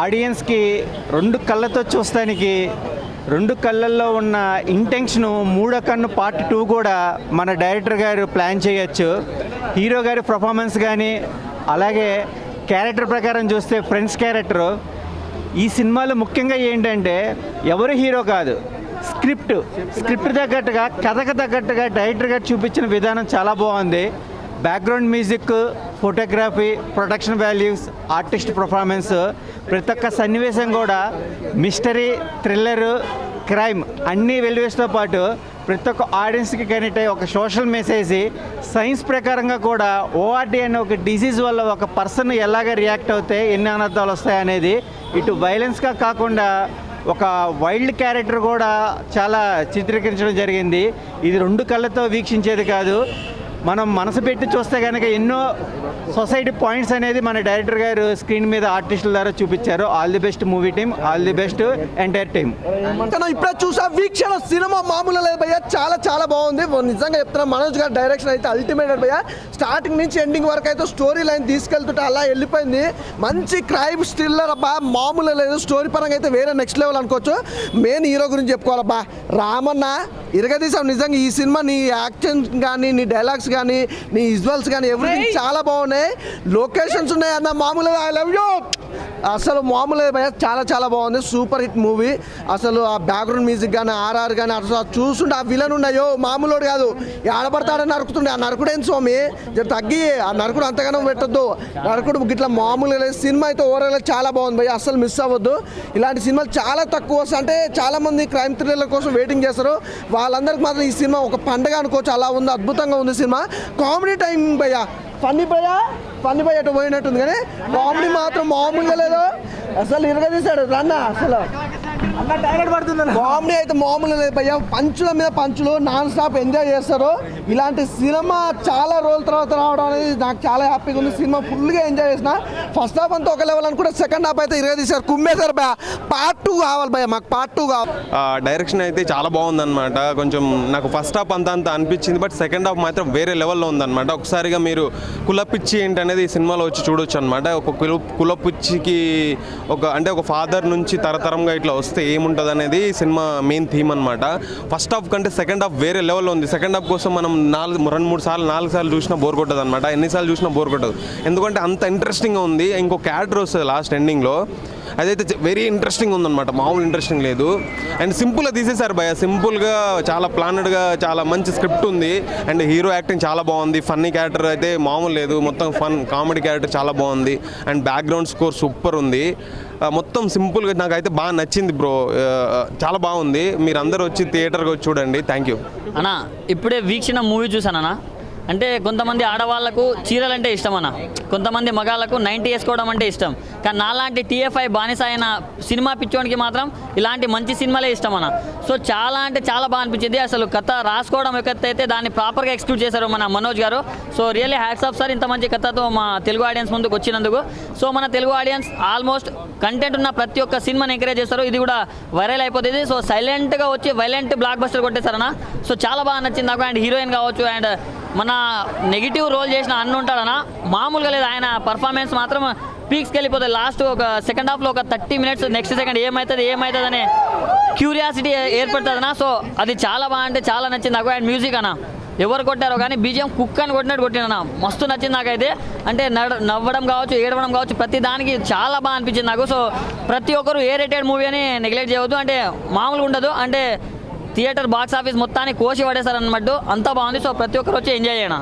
ఆడియన్స్కి రెండు కళ్ళతో చూస్తానికి రెండు కళ్ళల్లో ఉన్న ఇంటెన్షను మూడో కన్ను పార్ట్ 2 కూడా మన డైరెక్టర్ గారు ప్లాన్ చేయొచ్చు. హీరో గారి పర్ఫార్మెన్స్ కానీ అలాగే క్యారెక్టర్ ప్రకారం చూస్తే ఫ్రెండ్స్ క్యారెక్టరు ఈ సినిమాలో ముఖ్యంగా ఏంటంటే ఎవరు హీరో కాదు, స్క్రిప్ట్ తగ్గట్టుగా కథకు తగ్గట్టుగా డైరెక్టర్ గారు చూపించిన విధానం చాలా బాగుంది. Background music, photography, production values, artist performance, ప్రతి ఒక్క సన్నివేశం కూడా మిస్టరీ, థ్రిల్లర్, క్రైమ్ అన్నీ వెల్యువేస్తో పాటు ప్రతి ఒక్క ఆడియన్స్కి కనెక్ట్ అయ్యి ఒక సోషల్ మెసేజ్, సైన్స్ ప్రకారంగా కూడా ఓఆర్డి అనే ఒక డిసీజ్ వల్ల ఒక పర్సన్ ఎలాగ రియాక్ట్ అవుతే ఎన్ని అనర్థాలు వస్తాయనేది ఇటు వైలెన్స్గా కాకుండా ఒక వైల్డ్ క్యారెక్టర్ కూడా చాలా చిత్రీకరించడం జరిగింది. ఇది రెండు కళ్ళతో వీక్షించేది కాదు, మనం మనసు పెట్టి చూస్తే కనుక ఎన్నో సొసైటీ పాయింట్స్ అనేది మన డైరెక్టర్ గారు స్క్రీన్ మీద ఆర్టిస్టుల ద్వారా చూపించారు. All the best movie team, all the best entire team. ఇప్పుడే చూసా వీక్షణ సినిమా మామూలు లేదు భయ్య, చాలా చాలా బాగుంది. నిజంగా చెప్తున్నా, మనోజ్ గారి డైరెక్షన్ అయితే అల్టిమేట్ భయ్య. స్టార్టింగ్ నుంచి ఎండింగ్ వరకు అయితే స్టోరీ లైన్ తీసుకెళ్తుంటే అలా వెళ్ళిపోయింది. మంచి క్రైమ్ థ్రిల్లర్ అబ్బా, మామూలు లేదు. స్టోరీ పరంగా అయితే వేరే నెక్స్ట్ లెవెల్ అనుకోవచ్చు. మెయిన్ హీరో గురించి చెప్పుకోవాలబ్బా, రామన్న ఇరగదీసాం. నిజంగా ఈ సినిమా నీ యాక్షన్ కానీ, నీ డైలాగ్స్ కానీ, నీ విజువల్స్ కానీ ఎవ్రీథింగ్ చాలా బాగున్నాయి. లొకేషన్స్ ఉన్నాయి అన్న, మామూలుగా ఐ లవ్ యూ అసలు మామూలుగా భయ, చాలా చాలా బాగుంది. Super hit movie. అసలు ఆ బ్యాక్గ్రౌండ్ మ్యూజిక్ కానీ, ఆర్ఆర్ కానీ అసలు చూస్తుంటే ఆ విలన్ ఉన్నాయో మామూలుడు కాదు, ఆడపడతాడని నరుకుతుండే. ఆ నరకుడు ఏంటి స్వామి, జర తగ్గి ఆ నరకుడు అంతగానో పెట్టొద్దు. నరకుడు ఇట్లా మామూలుగా లేదు. సినిమా అయితే ఓవరాల్ చాలా బాగుంది భయ, అసలు మిస్ అవ్వద్దు. ఇలాంటి సినిమాలు చాలా తక్కువ వస్తాయి. అంటే చాలామంది క్రైమ్ థ్రిల్లర్ కోసం వెయిటింగ్ చేస్తారు, వాళ్ళందరికీ మాత్రం ఈ సినిమా ఒక పండుగ అనుకోవచ్చు. అలా ఉంది, అద్భుతంగా ఉంది సినిమా. కామెడీ టైం భయ్య, ఫన్నీ భయ్య అటు పోయినట్టుంది, కానీ కామెడీ మాత్రం మామూలుగా లేదు. అసలు ఇరగదీశాడు రన్న, అసలు కామెడీ అయితే మామూలు లేదు భయ్య. పంచుల మీద పంచులు నాన్ స్టాప్ ఎంజాయ్ చేస్తారు. ఇలాంటి సినిమా చాలా రోజుల తర్వాత రావడం అనేది నాకు చాలా హ్యాపీగా ఉంది. సినిమా ఫుల్గా ఎంజాయ్ చేసిన. ఫస్ట్ హాఫ్ అంతా ఒక లెవెల్ అనుకుంటే సెకండ్ హాఫ్ అయితే ఇరగదీశారు, కుమ్మేశారు భయ్య. పార్ట్ 2 కావాలి భయ్య, మాకు పార్ట్ 2 కావాలి. డైరెక్షన్ అయితే చాలా బాగుందన్నమాట. కొంచెం నాకు ఫస్ట్ హాఫ్ అంతా అనిపించింది, బట్ సెకండ్ హాఫ్ మాత్రం వేరే లెవెల్లో ఉందన్నమాట. ఒకసారిగా మీరు కులపిచ్చి ఏంటనేది ఈ సినిమాలో వచ్చి చూడొచ్చు అనమాట. ఒక కులపిచ్చికి ఒక ఫాదర్ నుంచి తరతరంగా ఇట్లా వస్తే ఏముంటుంది అనేది సినిమా మెయిన్ థీమ్ అనమాట. ఫస్ట్ హాఫ్ కంటే సెకండ్ హాఫ్ వేరే లెవెల్లో ఉంది. సెకండ్ హాఫ్ కోసం మనం 2-3 సార్లు 4 సార్లు చూసినా బోర్ కొట్టదు అనమాట. ఎన్నిసార్లు చూసినా బోర్ కొట్టదు, ఎందుకంటే అంత ఇంట్రెస్టింగ్గా ఉంది. ఇంకో క్యారెక్టర్ వస్తుంది లాస్ట్ ఎండింగ్లో, అదైతే వెరీ ఇంట్రెస్టింగ్ ఉందన్నమాట. మామూలు ఇంట్రెస్టింగ్ లేదు. అండ్ సింపుల్గా తీసేశారు భయ, సింపుల్గా, చాలా ప్లానెడ్గా, చాలా మంచి స్క్రిప్ట్ ఉంది. అండ్ హీరో యాక్టింగ్ చాలా బాగుంది. ఫన్నీ క్యారెక్టర్ అయితే మామూలు లేదు, మొత్తం ఫన్ కామెడీ క్యారెక్టర్ చాలా బాగుంది. అండ్ బ్యాక్గ్రౌండ్ స్కోర్ సూపర్ ఉంది. మొత్తం సింపుల్గా నాకైతే బాగా నచ్చింది బ్రో, చాలా బాగుంది. మీరు అందరూ వచ్చి థియేటర్కి వచ్చి చూడండి. థ్యాంక్ యూ అన్న. ఇప్పుడే వీక్షణ మూవీ చూసానన్నా. అంటే కొంతమంది ఆడవాళ్లకు చీరలు అంటే ఇష్టం అన్న, కొంతమంది మగాళ్ళకు 90 వేసుకోవడం అంటే ఇష్టం. కానీ నాలాంటి TFI బానిస అయిన సినిమా పిచ్చోనికి మాత్రం ఇలాంటి మంచి సినిమాలే ఇష్టం అన్న. సో చాలా అంటే చాలా బాగా అనిపించింది. అసలు కథ రాసుకోవడం అయితే దాన్ని ప్రాపర్గా ఎక్స్క్యూట్ చేశారు మన మనోజ్ గారు. So really hats off sir, ఇంత మంచి కథతో మా తెలుగు ఆడియన్స్ ముందుకు వచ్చినందుకు. సో మన తెలుగు ఆడియన్స్ ఆల్మోస్ట్ కంటెంట్ ఉన్న ప్రతి ఒక్క సినిమాని ఎంకరేజ్ చేస్తారు. ఇది కూడా వైరల్ అయిపోతుంది. సో సైలెంట్గా వచ్చి వైలెంట్ బ్లాక్ బస్టర్ కొట్టేశారన్న. సో చాలా బాగా నచ్చింది నాకు. అండ్ హీరోయిన్ కావచ్చు, అండ్ మన నెగిటివ్ రోల్ చేసిన అన్న ఉంటాడన్నా, మామూలుగా లేదు. ఆయన పర్ఫార్మెన్స్ మాత్రం పీక్స్కి వెళ్ళిపోతుంది. లాస్ట్ ఒక సెకండ్ హాఫ్లో ఒక 30 మినిట్స్ నెక్స్ట్ సెకండ్ ఏమవుతుంది అనే క్యూరియాసిటీ ఏర్పడుతుందన్నా. సో అది చాలా బాగా అంటే చాలా నచ్చింది నాకు. అండ్ మ్యూజిక్ అన్న ఎవరు కొట్టారో కానీ బీజిఎం కుక్ అని కొట్టినట్టు కొట్టినా, మస్తు నచ్చింది నాకైతే. అంటే నవ్వడం కావచ్చు, ఏడవడం కావచ్చు, ప్రతి దానికి చాలా బాగా అనిపించింది నాకు. సో ప్రతి ఒక్కరు ఏ రేటెడ్ మూవీ అని నెగ్లెక్ట్ చేయవద్దు. అంటే మామూలుగా ఉండదు, అంటే థియేటర్ బాక్స్ ఆఫీస్ మొత్తాన్ని కోసి పడేశారన్నమాట. అంతా బాగుంది. సో ప్రతి ఒక్కరు వచ్చి ఎంజాయ్ చేయనా.